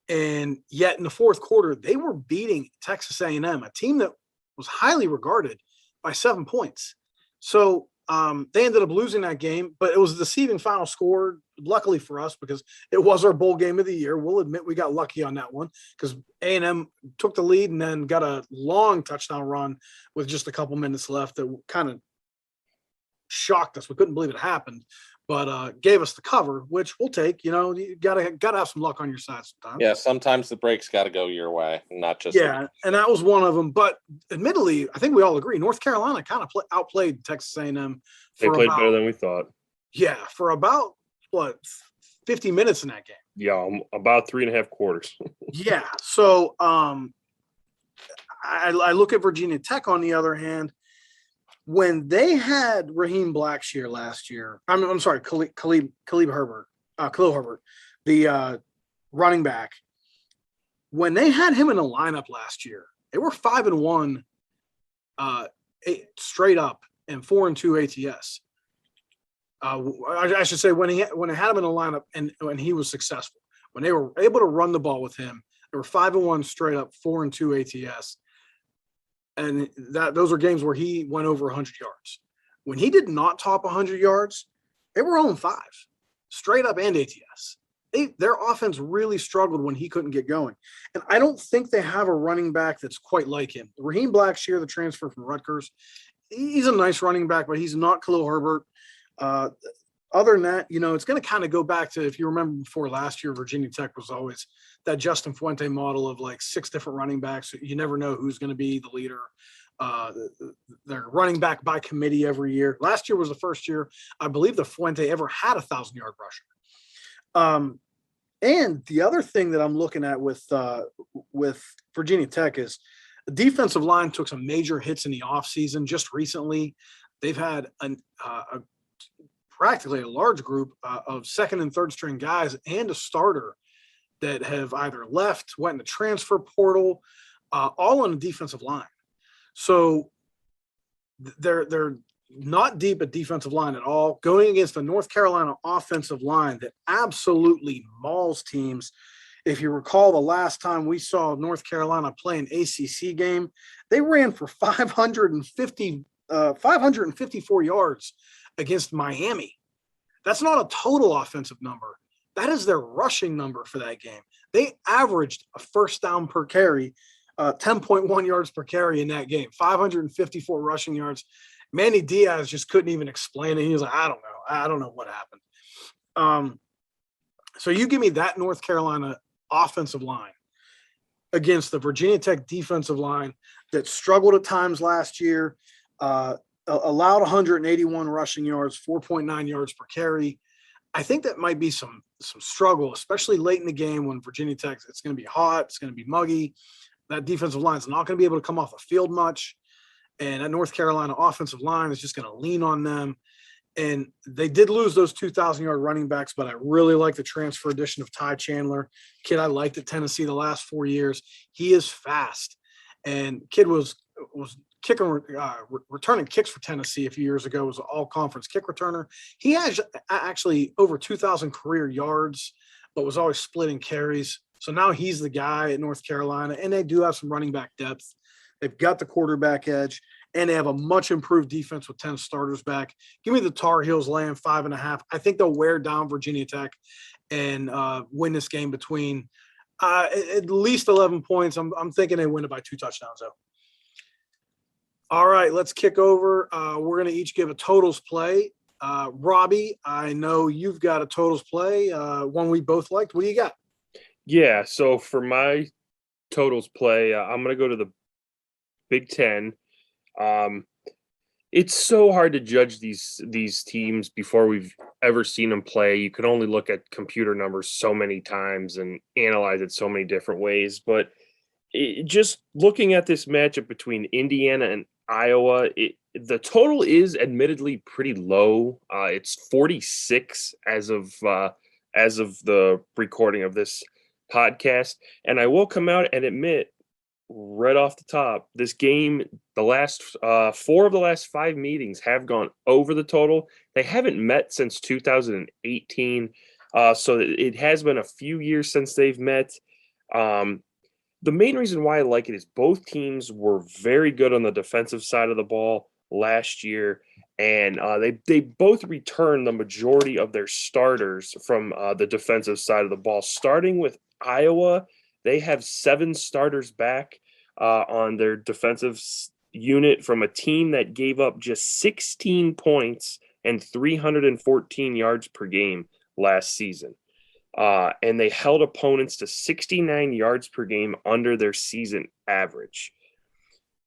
And yet in the fourth quarter, they were beating Texas A&M, a team that was highly regarded, by 7 points. So they ended up losing that game, but it was a deceiving final score, luckily for us, because it was our bowl game of the year. We'll admit we got lucky on that one because A&M took the lead and then got a long touchdown run with just a couple minutes left that kind of shocked us. We couldn't believe it happened, but gave us the cover, which we'll take. You gotta have some luck on your side sometimes. Yeah, sometimes the breaks got to go your way, not just and that was one of them. But admittedly, I think we all agree North Carolina kind of outplayed Texas A&M. They played better than we thought. Yeah, for about 50 minutes in that game. Yeah, about 3.5 quarters. Yeah, so I look at Virginia Tech on the other hand. When they had Raheem Blackshear last year, I'm sorry, Khalil Herbert, the running back. When they had him in the lineup last year, they were 5-1 straight up and 4-2 ATS. I should say when they had him in the lineup and when he was successful, when they were able to run the ball with him, they were 5-1 straight up, 4-2 ATS. And those are games where he went over 100 yards. When he did not top 100 yards, they were 0-5, straight up and ATS. Their offense really struggled when he couldn't get going. And I don't think they have a running back that's quite like him. Raheem Blackshear, the transfer from Rutgers, he's a nice running back, but he's not Khalil Herbert. Other than that, it's going to kind of go back to, if you remember before last year, Virginia Tech was always that Justin Fuente model of like 6 different running backs. You never know who's going to be the leader. They're running back by committee every year. Last year was the first year, I believe, that Fuente ever had a 1,000-yard rusher. And the other thing that I'm looking at with Virginia Tech is the defensive line took some major hits in the offseason. Just recently, they've had practically a large group of second and third string guys and a starter that have either left, went in the transfer portal, all on the defensive line. So they're not deep at defensive line at all, going against the North Carolina offensive line that absolutely mauls teams. If you recall, the last time we saw North Carolina play an ACC game, they ran for 554 yards against Miami. That's not a total offensive number. That is their rushing number for that game. They averaged a first down per carry, 10.1 yards per carry in that game, 554 rushing yards. Manny Diaz just couldn't even explain it. He was like, I don't know what happened. So you give me that North Carolina offensive line against the Virginia Tech defensive line that struggled at times last year. allowed 181 rushing yards, 4.9 yards per carry. I think that might be some struggle, especially late in the game when Virginia Tech, it's going to be hot, it's going to be muggy. That defensive line is not going to be able to come off the field much. And that North Carolina offensive line is just going to lean on them. And they did lose those 2,000-yard running backs, but I really like the transfer addition of Ty Chandler. Kid I liked at Tennessee the last 4 years. He is fast. And kid was kicking, returning kicks for Tennessee a few years ago, was an all-conference kick returner. He has actually over 2,000 career yards, but was always splitting carries. So now he's the guy at North Carolina, and they do have some running back depth. They've got the quarterback edge, and they have a much improved defense with 10 starters back. Give me the Tar Heels laying 5.5. I think they'll wear down Virginia Tech and win this game between at least 11 points. I'm thinking they win it by 2 touchdowns, though. All right, let's kick over. We're going to each give a totals play. Robbie, I know you've got a totals play, one we both liked. What do you got? Yeah, so for my totals play, I'm going to go to the Big Ten. It's so hard to judge these teams before we've ever seen them play. You can only look at computer numbers so many times and analyze it so many different ways. But just looking at this matchup between Indiana and Iowa, the total is admittedly pretty low. It's 46 as of the recording of this podcast, and I will come out and admit right off the top, this game, the last 4 of the last 5 meetings have gone over the total. They haven't met since 2018, so it has been a few years since they've met. The main reason why I like it is both teams were very good on the defensive side of the ball last year, and they both returned the majority of their starters from the defensive side of the ball. Starting with Iowa, they have 7 starters back on their defensive unit from a team that gave up just 16 points and 314 yards per game last season. And they held opponents to 69 yards per game under their season average.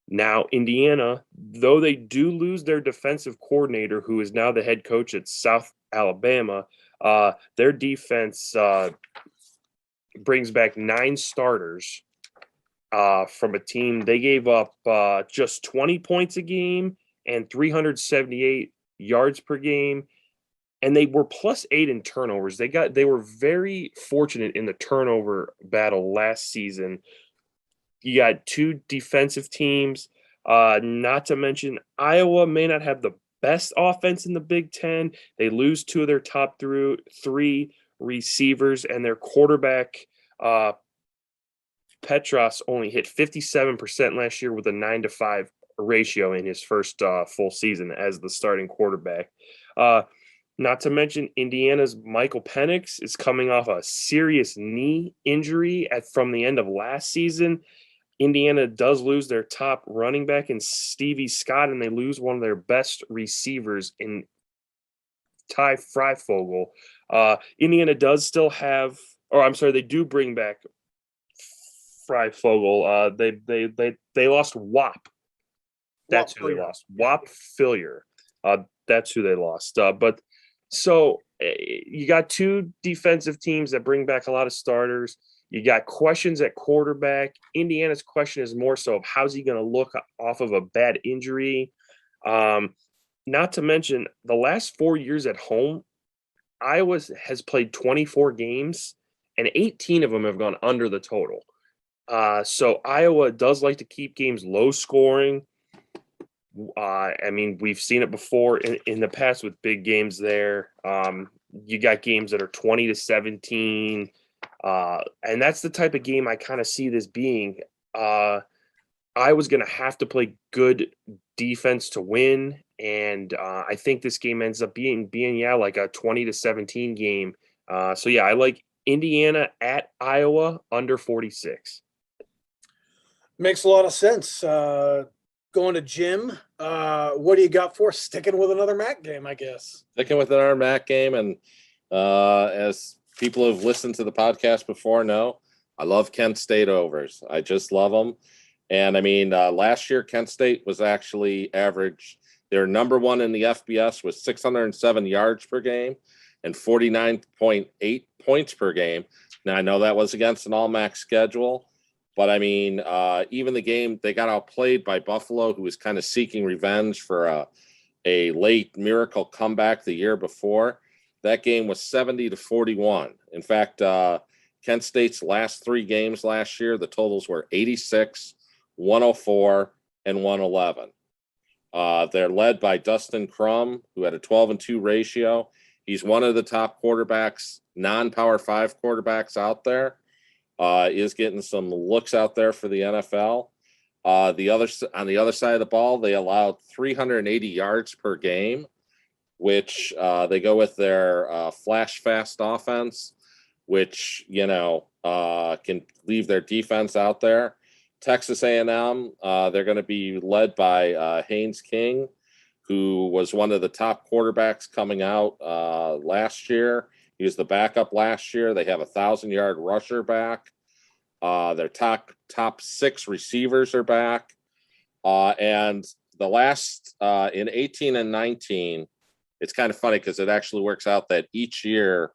Now, Indiana, though they do lose their defensive coordinator, who is now the head coach at South Alabama, their defense brings back 9 starters from a team. They gave up just 20 points a game and 378 yards per game. And they were +8 in turnovers. They were very fortunate in the turnover battle last season. You got 2 defensive teams. Not to mention, Iowa may not have the best offense in the Big Ten. They lose 2 of their top 3 receivers, and their quarterback, Petras, only hit 57% last year with a 9-to-5 ratio in his first full season as the starting quarterback. Not to mention, Indiana's Michael Penix is coming off a serious knee injury from the end of last season. Indiana does lose their top running back in Stevie Scott, and they lose one of their best receivers in Ty Freifogel. Indiana does still have, they do bring back Freifogel. They lost Wop. That's who they lost. Wop Fillier. That's who they lost. So you got 2 defensive teams that bring back a lot of starters. You got questions at quarterback. Indiana's question is more so of how's he going to look off of a bad injury. Not to mention, the last 4 years at home, Iowa has played 24 games, and 18 of them have gone under the total. So Iowa does like to keep games low scoring. We've seen it before in the past with big games there. You got games that are 20-17. And that's the type of game I kind of see this being. Iowa's going to have to play good defense to win. And I think this game ends up being like a 20-17 game. So yeah, I like Indiana at Iowa under 46. Makes a lot of sense. Going to Jim, what do you got for us? Sticking with another MAC game, I guess. Sticking with our MAC game, and as people who've listened to the podcast before know, I love Kent State overs. I just love them. And last year Kent State was actually averaged They're number one in the FBS with 607 yards per game and 49.8 points per game. Now, I know that was against an all-MAC schedule, but I mean, even the game, they got outplayed by Buffalo, who was kind of seeking revenge for a late miracle comeback the year before. That game was 70-41. In fact, Kent State's last 3 games last year, the totals were 86, 104, and 111. They're led by Dustin Crum, who had a 12-2 ratio. He's one of the top quarterbacks, non-Power 5 quarterbacks out there. Is getting some looks out there for the NFL. On the other side of the ball, they allowed 380 yards per game, which they go with their flash fast offense, which can leave their defense out there. Texas A&M, they're going to be led by Haynes King, who was one of the top quarterbacks coming out last year. He was the backup last year. They have a 1,000-yard rusher back. Their top 6 receivers are back. And the last in 18 and 19, it's kind of funny because it actually works out that each year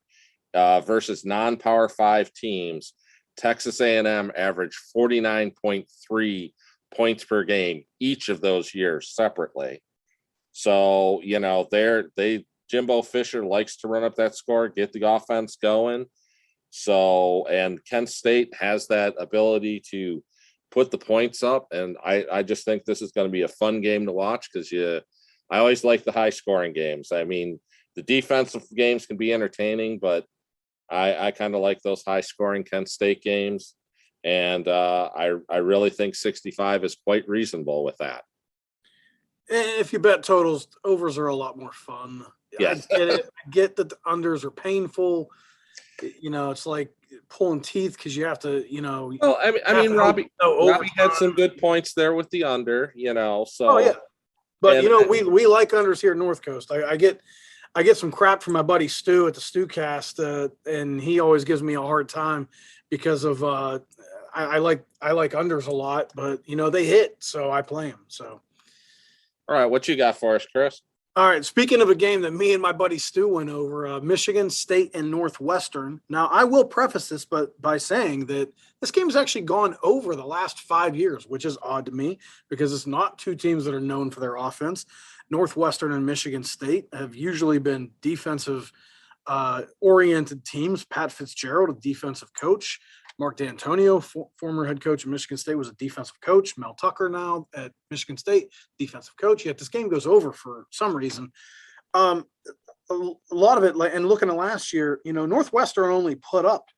versus non-Power 5 teams, Texas A&M averaged 49.3 points per game each of those years separately. So, Jimbo Fisher likes to run up that score, get the offense going. So, and Kent State has that ability to put the points up. And I just think this is going to be a fun game to watch because I always like the high scoring games. I mean, the defensive games can be entertaining, but I kind of like those high scoring Kent State games. And I really think 65 is quite reasonable with that. If you bet totals, overs are a lot more fun. Yes. I get it. I get that the unders are painful. It's like pulling teeth because you have to, Well, I mean, Robbie had some good points there with the under, so. Oh, yeah. But, we like unders here at North Coast. I get some crap from my buddy Stu at the Stewcast, and he always gives me a hard time because of I like unders a lot, but, they hit, so I play them, so. All right, what you got for us, Chris? All right, speaking of a game that me and my buddy Stu went over, Michigan State and Northwestern. Now, I will preface this by saying that this game has actually gone over the last 5 years, which is odd to me because it's not 2 teams that are known for their offense. Northwestern and Michigan State have usually been defensive oriented teams. Pat Fitzgerald, a defensive coach. Mark D'Antonio, former head coach at Michigan State, was a defensive coach. Mel Tucker now at Michigan State, defensive coach. Yet this game goes over for some reason. A lot of it, and looking at last year, Northwestern only put up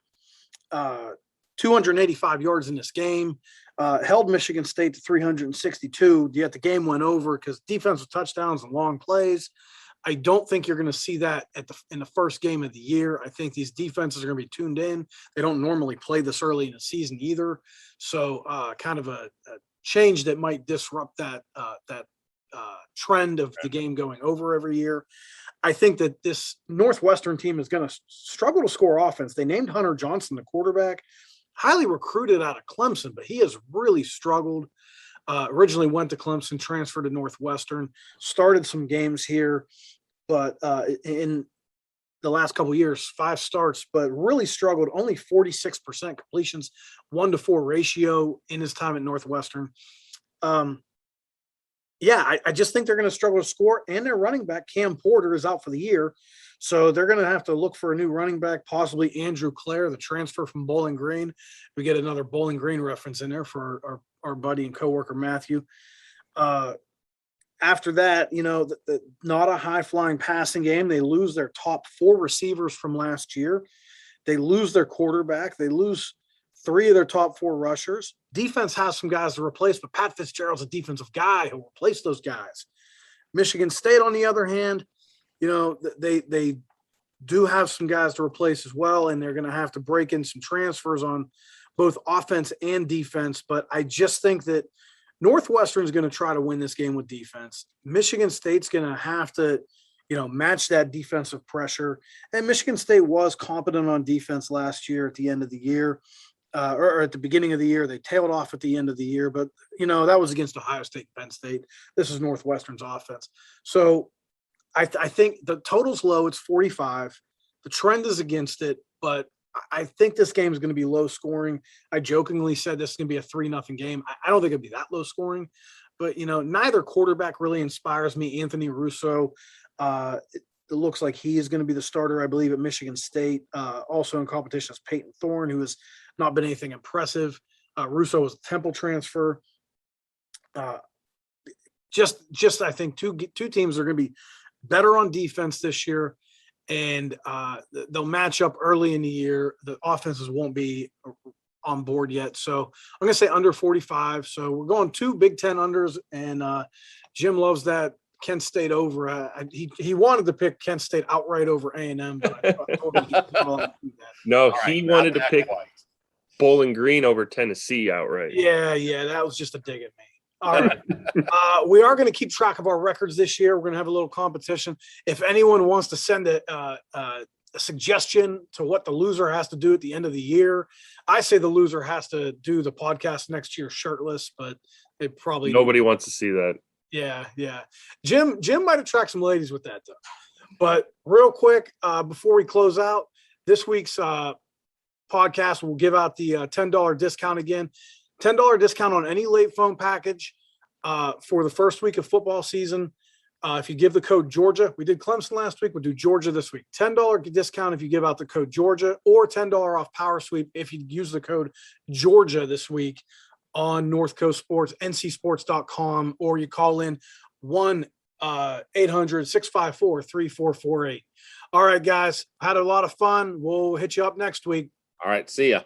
285 yards in this game, held Michigan State to 362. Yet the game went over because defensive touchdowns and long plays. I don't think you're going to see that in the first game of the year. I think these defenses are going to be tuned in. They don't normally play this early in the season either. So kind of a change that might disrupt that trend of the game going over every year. I think that this Northwestern team is going to struggle to score offense. They named Hunter Johnson the quarterback, highly recruited out of Clemson, but he has really struggled. Originally went to Clemson, transferred to Northwestern, started some games here, but in the last couple of years, 5 starts, but really struggled. Only 46% completions, 1-to-4 ratio in his time at Northwestern. I just think they're going to struggle to score, and their running back, Cam Porter, is out for the year. So they're going to have to look for a new running back, possibly Andrew Clare, the transfer from Bowling Green. We get another Bowling Green reference in there for our buddy and coworker Matthew. After that, not a high-flying passing game. They lose their top 4 receivers from last year. They lose their quarterback. They lose 3 of their top 4 rushers. Defense has some guys to replace, but Pat Fitzgerald's a defensive guy who will replace those guys. Michigan State, on the other hand, they do have some guys to replace as well, and they're going to have to break in some transfers on both offense and defense. But I just think that Northwestern is going to try to win this game with defense. Michigan State's going to have to, match that defensive pressure. And Michigan State was competent on defense last year at the end of the year. or at the beginning of the year. They tailed off at the end of the year, but that was against Ohio State, Penn State. This is Northwestern's offense. So I think the total's low. It's 45. The trend is against it, but I think this game is going to be low scoring. I jokingly said this is going to be a 3-0 game. I don't think it'll be that low scoring, but neither quarterback really inspires me. Anthony Russo, it looks like he is going to be the starter, I believe, at Michigan State. Also in competition is Peyton Thorne, who has not been anything impressive. Russo was a Temple transfer. Just I think two teams are going to be better on defense this year, and they'll match up early in the year. The offenses won't be on board yet, so I'm going to say under 45. So we're going 2 Big Ten unders, and Jim loves that Kent State over. He wanted to pick Kent State outright over A&M, but I told him he didn't want to do that. No, he wanted to pick Bowling Green over Tennessee outright. Yeah, that was just a dig at me. All right. We are going to keep track of our records this year. We're going to have a little competition. If anyone wants to send a suggestion to what the loser has to do at the end of the year, I say the loser has to do the podcast next year shirtless, but they probably nobody wants to see that. Yeah. Jim might attract some ladies with that, though. But real quick, before we close out, this week's podcast will give out the $10 discount again. $10 discount on any late phone package for the first week of football season. If you give the code Georgia, we did Clemson last week, we'll do Georgia this week. $10 discount if you give out the code Georgia, or $10 off Power Sweep if you use the code Georgia this week on North Coast Sports, ncsports.com, or you call in 1-800-654-3448. All right, guys, had a lot of fun. We'll hit you up next week. All right, see ya.